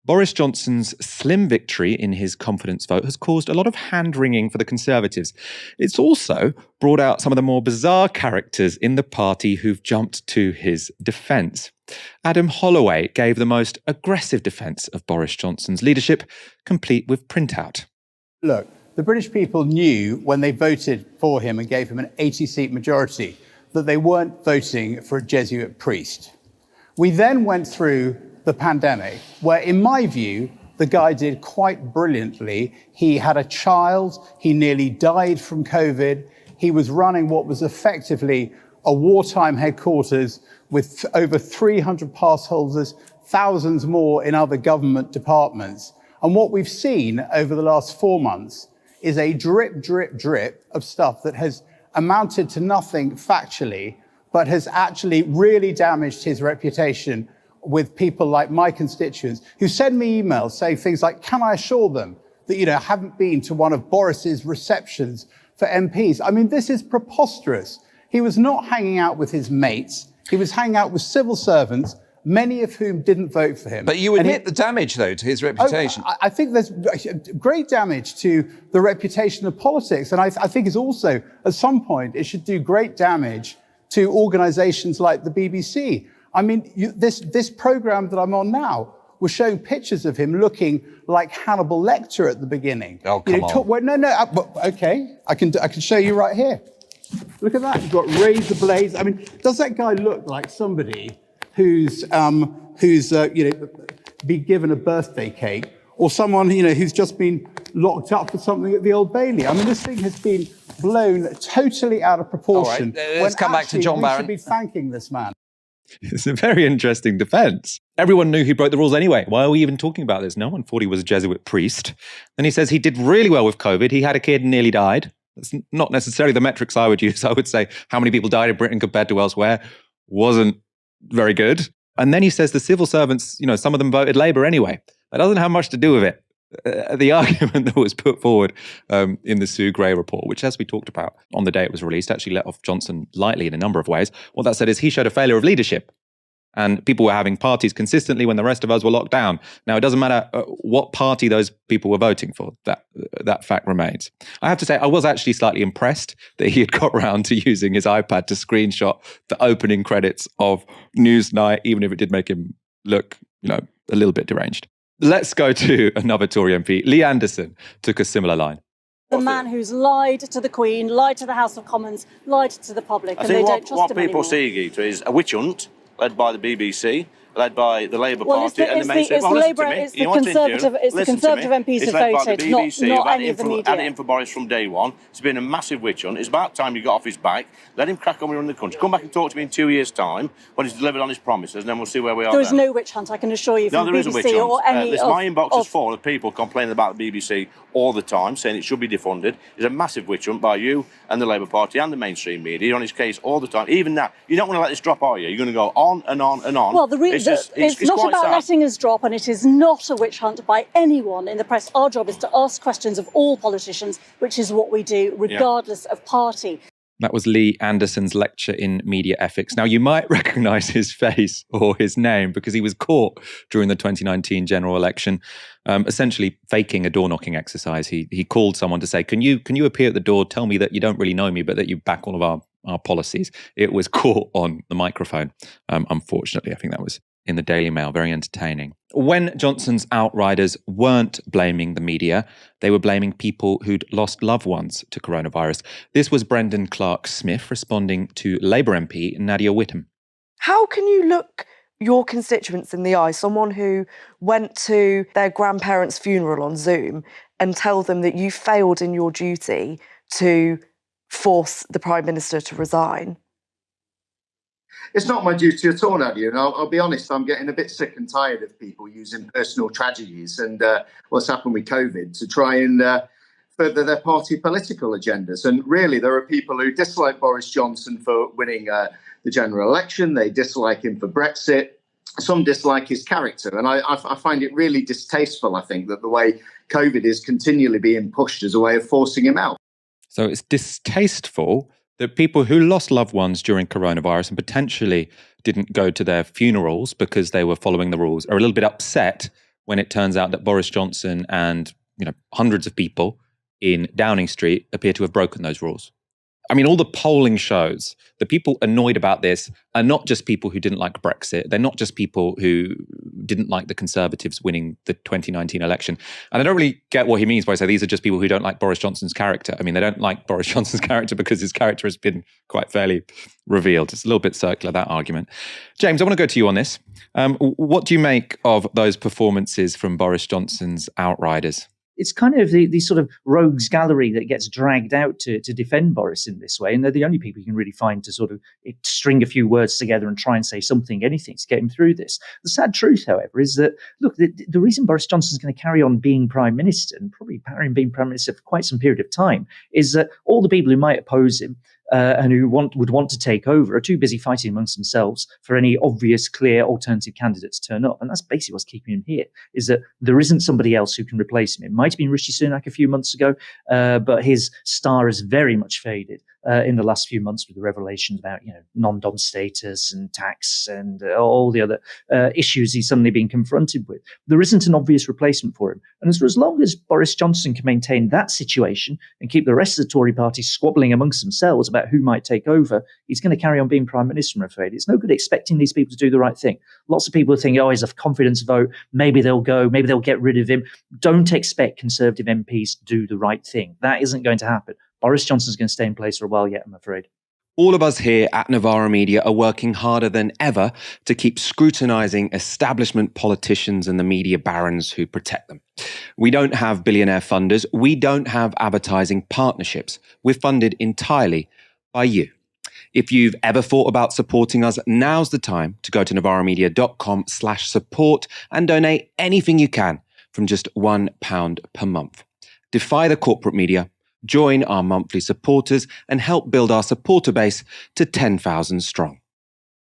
Boris Johnson's slim victory in his confidence vote has caused a lot of hand-wringing for the Conservatives. It's also brought out some of the more bizarre characters in the party who've jumped to his defence. Adam Holloway gave the most aggressive defence of Boris Johnson's leadership, complete with printout. Look, the British people knew when they voted for him and gave him an 80-seat majority that they weren't voting for a Jesuit priest. We then went through the pandemic, where, in my view, the guy did quite brilliantly. He had a child, he nearly died from COVID, he was running what was effectively a wartime headquarters with over 300 pass holders, thousands more in other government departments. And what we've seen over the last 4 months is a drip, drip, drip of stuff that has amounted to nothing factually, but has actually really damaged his reputation with people like my constituents who send me emails saying things like, can I assure them that, I haven't been to one of Boris's receptions for MPs? I mean, this is preposterous. He was not hanging out with his mates. He was hanging out with civil servants, many of whom didn't vote for him. But you admit the damage, though, to his reputation. I think there's great damage to the reputation of politics. And I think it's also, at some point, it should do great damage to organisations like the BBC. I mean, this programme that I'm on now was showing pictures of him looking like Hannibal Lecter at the beginning. Oh, come on. Okay, I can show you right here. Look at that. You've got razor blades. I mean, does that guy look like somebody who's been given a birthday cake, or someone who's just been locked up for something at the Old Bailey? I mean, this thing has been blown totally out of proportion. All right, let's come back to John Barron. We should be thanking this man. It's a very interesting defence. Everyone knew he broke the rules anyway. Why are we even talking about this? No one thought he was a Jesuit priest. Then he says he did really well with COVID. He had a kid and nearly died. That's not necessarily the metrics I would use. I would say how many people died in Britain compared to elsewhere wasn't very good. And then he says the civil servants, some of them voted Labour anyway. That doesn't have much to do with it. The argument that was put forward in the Sue Gray report, which, as we talked about on the day it was released, actually let off Johnson lightly in a number of ways. What that said is he showed a failure of leadership. And people were having parties consistently when the rest of us were locked down. Now, it doesn't matter what party those people were voting for. That fact remains. I have to say, I was actually slightly impressed that he had got round to using his iPad to screenshot the opening credits of Newsnight, even if it did make him look, a little bit deranged. Let's go to another Tory MP. Lee Anderson took a similar line. The man who's lied to the Queen, lied to the House of Commons, lied to the public, and they don't trust him anymore. What people see, Gita, is a witch hunt led by the BBC, led by the Labour Party and the mainstream. It's the Conservative MPs who voted, not any of the media. Had it in for Boris from day one. It's been a massive witch hunt. It's about time he got off his back. Let him crack on with running the country. Come back and talk to me in 2 years' time when he's delivered on his promises, and then we'll see where we are. There is no witch hunt, I can assure you, from the BBC or any of... My inbox is full of people complaining about the BBC all the time, saying it should be defunded. It's a massive witch hunt by you and the Labour Party and the mainstream media. You're on his case all the time. Even now, you don't want to let this drop, are you? You're going to go on and on and on. Well, it's not about letting us drop, and it is not a witch hunt by anyone in the press. Our job is to ask questions of all politicians, which is what we do, regardless of party. That was Lee Anderson's lecture in media ethics. Now, you might recognise his face or his name because he was caught during the 2019 general election, essentially faking a door-knocking exercise. He called someone to say, can you appear at the door, tell me that you don't really know me, but that you back all of our policies. It was caught on the microphone. Unfortunately, I think that was in the Daily Mail. Very entertaining. When Johnson's outriders weren't blaming the media, they were blaming people who'd lost loved ones to coronavirus. This was Brendan Clark-Smith responding to Labour MP Nadia Whittome. How can you look your constituents in the eye, someone who went to their grandparents' funeral on Zoom, and tell them that you failed in your duty to force the Prime Minister to resign? It's not my duty at all, Nadia, and I'll be honest, I'm getting a bit sick and tired of people using personal tragedies and what's happened with COVID to try and further their party political agendas. And really, there are people who dislike Boris Johnson for winning the general election. They dislike him for Brexit. Some dislike his character. And I find it really distasteful, I think, that the way COVID is continually being pushed as a way of forcing him out. So it's distasteful that people who lost loved ones during coronavirus and potentially didn't go to their funerals because they were following the rules are a little bit upset when it turns out that Boris Johnson and hundreds of people in Downing Street appear to have broken those rules. I mean, all the polling shows the people annoyed about this are not just people who didn't like Brexit. They're not just people who didn't like the Conservatives winning the 2019 election. And I don't really get what he means by saying these are just people who don't like Boris Johnson's character. I mean, they don't like Boris Johnson's character because his character has been quite fairly revealed. It's a little bit circular, that argument. James, I want to go to you on this. What do you make of those performances from Boris Johnson's outriders? It's kind of the sort of rogues gallery that gets dragged out to defend Boris in this way. And they're the only people you can really find to sort of string a few words together and try and say something, anything to get him through this. The sad truth, however, is that, look, the reason Boris Johnson is going to carry on being Prime Minister, and probably carry on being Prime Minister for quite some period of time, is that all the people who might oppose him and who would want to take over are too busy fighting amongst themselves for any obvious, clear alternative candidate to turn up. And that's basically what's keeping him here, is that there isn't somebody else who can replace him. It might have been Rishi Sunak a few months ago, but his star has very much faded in the last few months with the revelations about non-dom status and tax and all the other issues he's suddenly being confronted with. There isn't an obvious replacement for him. And for as long as Boris Johnson can maintain that situation and keep the rest of the Tory party squabbling amongst themselves about who might take over, he's going to carry on being Prime Minister, I'm afraid. It's no good expecting these people to do the right thing. Lots of people think, he's a confidence vote, maybe they'll go, maybe they'll get rid of him. Don't expect Conservative MPs to do the right thing. That isn't going to happen. Boris Johnson's going to stay in place for a while yet, I'm afraid. All of us here at Novara Media are working harder than ever to keep scrutinising establishment politicians and the media barons who protect them. We don't have billionaire funders. We don't have advertising partnerships. We're funded entirely by you. If you've ever thought about supporting us, now's the time to go to novaramedia.com/support and donate anything you can from just £1 per month. Defy the corporate media. Join our monthly supporters and help build our supporter base to 10,000 strong.